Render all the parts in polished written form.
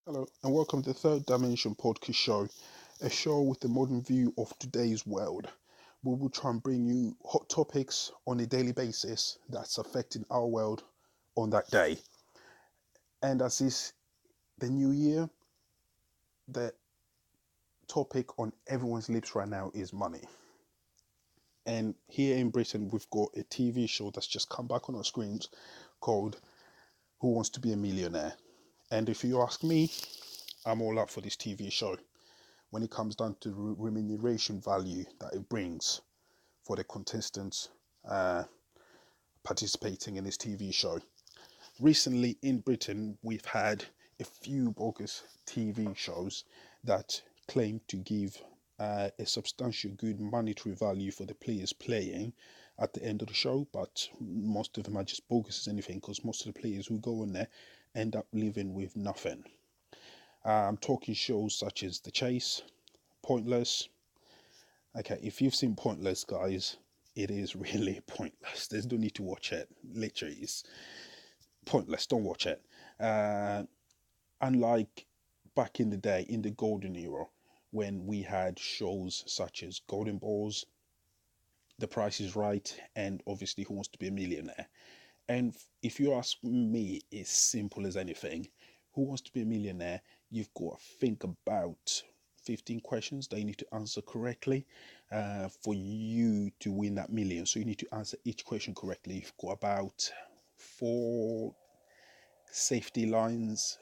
Hello, and welcome to the Third Dimension Podcast Show, a show with a modern view of today's world. We will try and bring you hot topics on a daily basis that's affecting our world on that day. And as is the new year, the topic on everyone's lips right now is money. And here in Britain, we've got a TV show that's just come back on our screens called Who Wants to Be a Millionaire? And if you ask me, I'm all up for this TV show when it comes down to the remuneration value that it brings for the contestants uh, participating in this TV show. Recently in Britain, we've had a few bogus TV shows that claim to give a substantial good monetary value for the players playing at the end of the show, but most of them are just bogus as anything because most of the players who go in there end up living with nothing. I'm talking shows such as The Chase, Pointless. Okay, if you've seen Pointless, guys, it is really pointless. There's no need to watch it. Literally, it's pointless. Don't watch it. Uh, Unlike back in the day, in the golden era, when we had shows such as Golden Balls, The Price is Right, and obviously Who Wants to Be a Millionaire. And if you ask me, it's simple as anything. Who Wants to Be a Millionaire? You've got to think about 15 questions that you need to answer correctly for you to win that million. So you need to answer each question correctly. You've got about four safety lines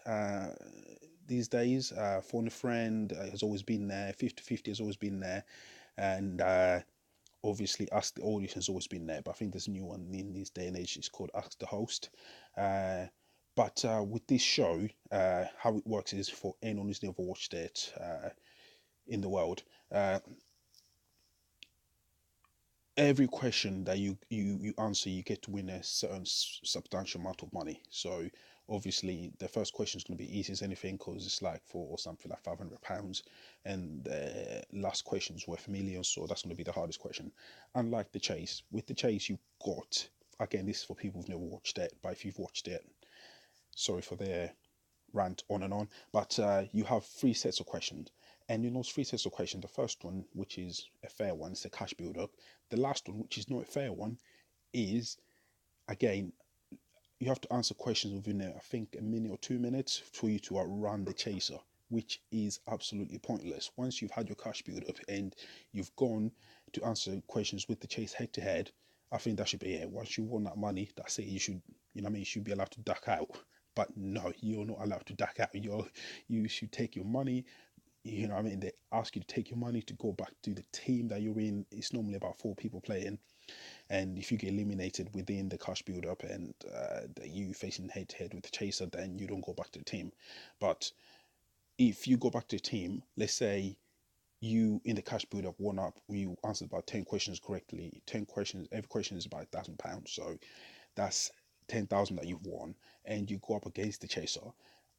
these days. Phone a friend has always been there. 50-50 has always been there. And obviously Ask the Audience has always been there, but I think there's a new one in this day and age. It's called Ask the Host. But with this show, how it works is for anyone who's never watched it in the world, every question that you answer, you get to win a certain substantial amount of money. So obviously the first question is going to be easy as anything because it's like for something like £500, and the last question is worth millions, so that's going to be the hardest question. Unlike The Chase, with The Chase you got, again, this is for people who've never watched it, but if you've watched it, sorry for the rant on and on, but you have three sets of questions. And in those three sets of questions, the first one, which is a fair one, is a cash build up. The last one, which is not a fair one, is again, you have to answer questions within, I think, a minute or 2 minutes for you to outrun the chaser, which is absolutely pointless. Once you've had your cash build up and you've gone to answer questions with the chase head to head, I think that should be it. Once you won that money, that's it. You should, you should be allowed to duck out. But no, you're not allowed to duck out. You should take your money. They ask you to take your money to go back to the team that you're in. It's normally about four people playing, and if you get eliminated within the cash build up and you facing head to head with the chaser, then you don't go back to the team. But if you go back to the team, let's say you in the cash build up one up, you answered about 10 questions correctly. 10 questions, every question is about £1,000, so that's 10,000 that you've won, and you go up against the chaser,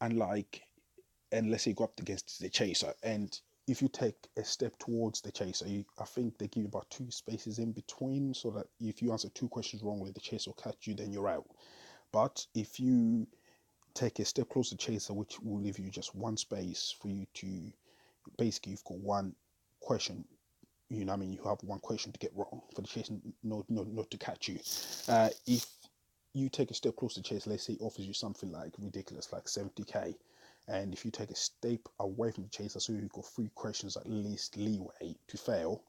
and let's say you go up against the chaser, and if you take a step towards the chaser, I think they give you about two spaces in between, so that if you answer two questions wrongly, the chaser will catch you, then you're out. But if you take a step closer to the chaser, which will leave you just one space for you to, basically, you've got one question. You have one question to get wrong for the chaser not to catch you. If you take a step closer to chase, let's say it offers you something like ridiculous, like 70k, and if you take a step away from the chaser, so you've got three questions at least leeway to fail,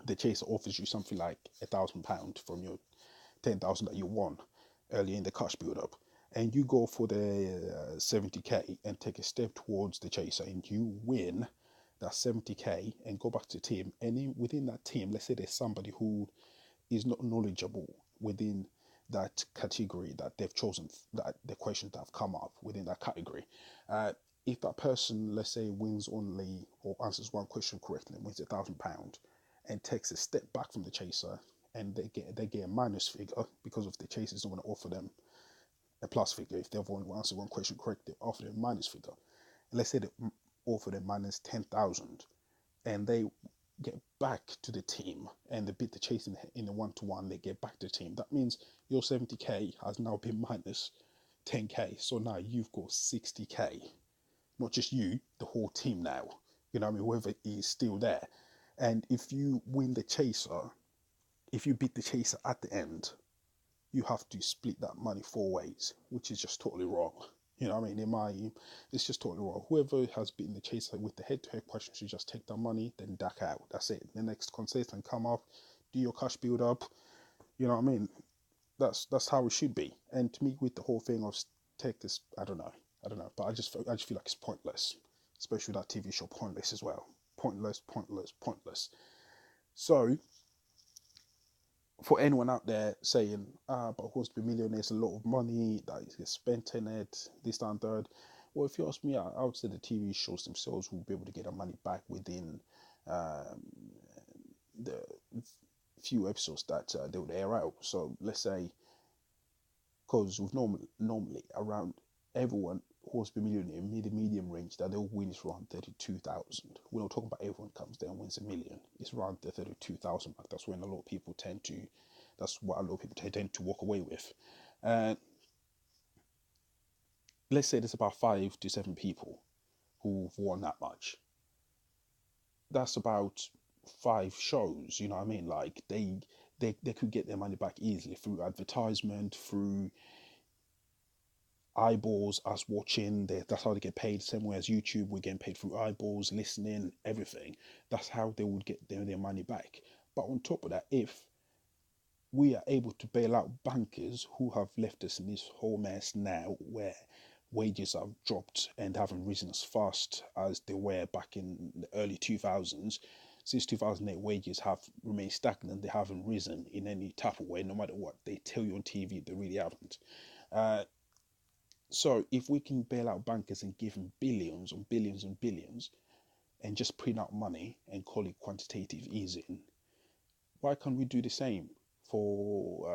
the chaser offers you something like £1,000 from your 10,000 that you won earlier in the cash build up, and you go for the 70k and take a step towards the chaser, and you win that 70k and go back to the team, and within that team, let's say there's somebody who is not knowledgeable within that category that they've chosen, that the questions that have come up within that category. If that person, let's say, wins only or answers one question correctly and wins £1,000 and takes a step back from the chaser, and they get a minus figure because of the chasers don't want to offer them a plus figure. If they've only answered one question correctly, they offer them a minus figure. Let's say they offer them minus 10,000, and they get back to the team and they beat the chase in the one-to-one, they get back to the team. That means your 70k has now been minus 10k. So now you've got 60k not just you, the whole team now. You know what I mean? Whoever is still there. And if you win the chaser, if you beat the chaser at the end, you have to split that money 4 ways, which is just totally wrong. You know what I mean? In my, it's just totally wrong. Whoever has beaten the chaser with the head-to-head question should just take that money, then duck out. That's it. The next contestant come up, do your cash build up. You know what I mean? That's how it should be. And to me, with the whole thing of take this, I don't know, but I just feel like it's pointless, especially that TV show, pointless as well. Pointless, pointless, pointless. So for anyone out there saying, but Who Wants to Be a Millionaire is a lot of money that is spent in it, this, that, and third. Well, if you ask me, I would say the TV shows themselves will be able to get their money back within um, the few episodes that they would air out. So let's say, because with normally around everyone who wants to be a millionaire, medium range that they'll win is around 32,000. We're not talking about everyone comes there and wins a million. It's around the 32,000 mark. That's when a lot of people tend to. That's what a lot of people tend to walk away with. And let's say there's about 5 to 7 people who've won that much. That's about 5 shows. You know what I mean? Like they could get their money back easily through advertisement, through eyeballs, us watching. That's how they get paid. Same way as YouTube, we're getting paid through eyeballs, listening, everything. That's how they would get their money back. But on top of that, if we are able to bail out bankers who have left us in this whole mess now, where wages have dropped and haven't risen as fast as they were back in the early 2000s. Since 2008, wages have remained stagnant. They haven't risen in any type of way, no matter what they tell you on TV. They really haven't. Uh, so if we can bail out bankers and give them billions and billions and billions and just print out money and call it quantitative easing, why can't we do the same for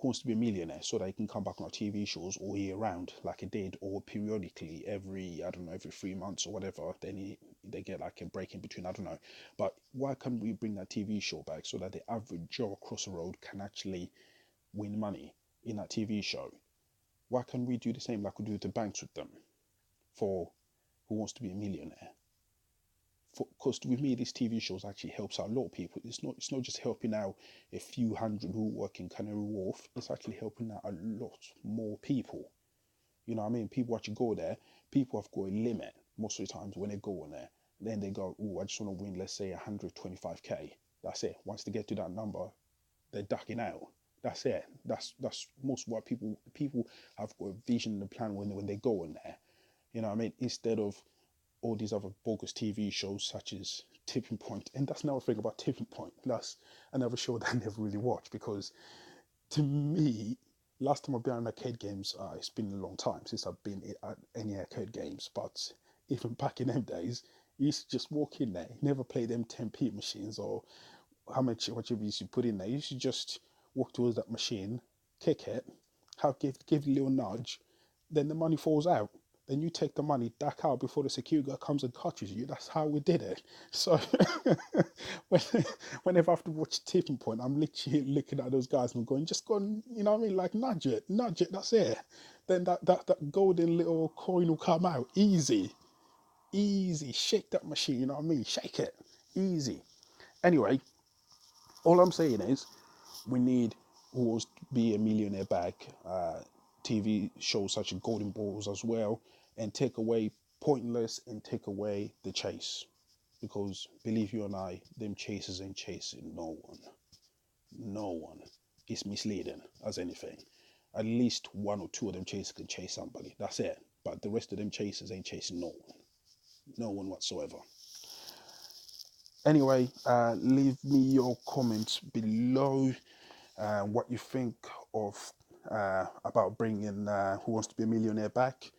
Who Wants to Be a Millionaire, so that he can come back on our TV shows all year round like it did, or periodically every, I don't know, every 3 months or whatever. Then they get like a break in between, I don't know. But why can't we bring that TV show back so that the average Joe across the road can actually win money in that TV show? Why can't we do the same like we do with the banks with them for Who Wants to Be a Millionaire? Because with me, this TV shows actually helps out a lot of people. It's not just helping out a few hundred who work in Canary Wharf. It's actually helping out a lot more people. You know what I mean? People actually go there. People have got a limit most of the times when they go in there. Then they go, oh, I just want to win, let's say 125k. That's it. Once they get to that number, they're ducking out. That's it. That's most of what people have got a vision and a plan when they go in there. You know what I mean? Instead of all these other bogus TV shows such as Tipping Point. And that's another thing about Tipping Point. That's another show that I never really watched, because to me, last time I've been on arcade games, it's been a long time since I've been at any arcade games. But even back in them days, you used to just walk in there. You never play them 10p machines or how much whatever you should put in there. You should just walk towards that machine, kick it, give it a little nudge, then the money falls out. Then you take the money, duck out before the security guard comes and catches you. That's how we did it. So when, whenever I have to watch Tipping Point, I'm literally looking at those guys and going, just go and, you know what I mean? Like nudge it, that's it. Then that golden little coin will come out. Easy. Easy. Shake that machine, you know what I mean? Shake it. Easy. Anyway, all I'm saying is we need Who Wants to Be a Millionaire back, TV shows such as Golden Balls as well, and take away pointless and take away the chase. Because believe you and I, them chasers ain't chasing no one. No one. It's misleading as anything. At least one or two of them chasers can chase somebody. That's it. But the rest of them chasers ain't chasing no one. No one whatsoever. Anyway, leave me your comments below. What you think of about bringing Who Wants to Be a Millionaire back.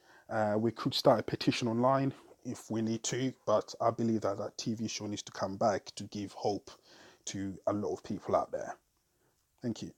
We could start a petition online if we need to, but I believe that that TV show needs to come back to give hope to a lot of people out there. Thank you.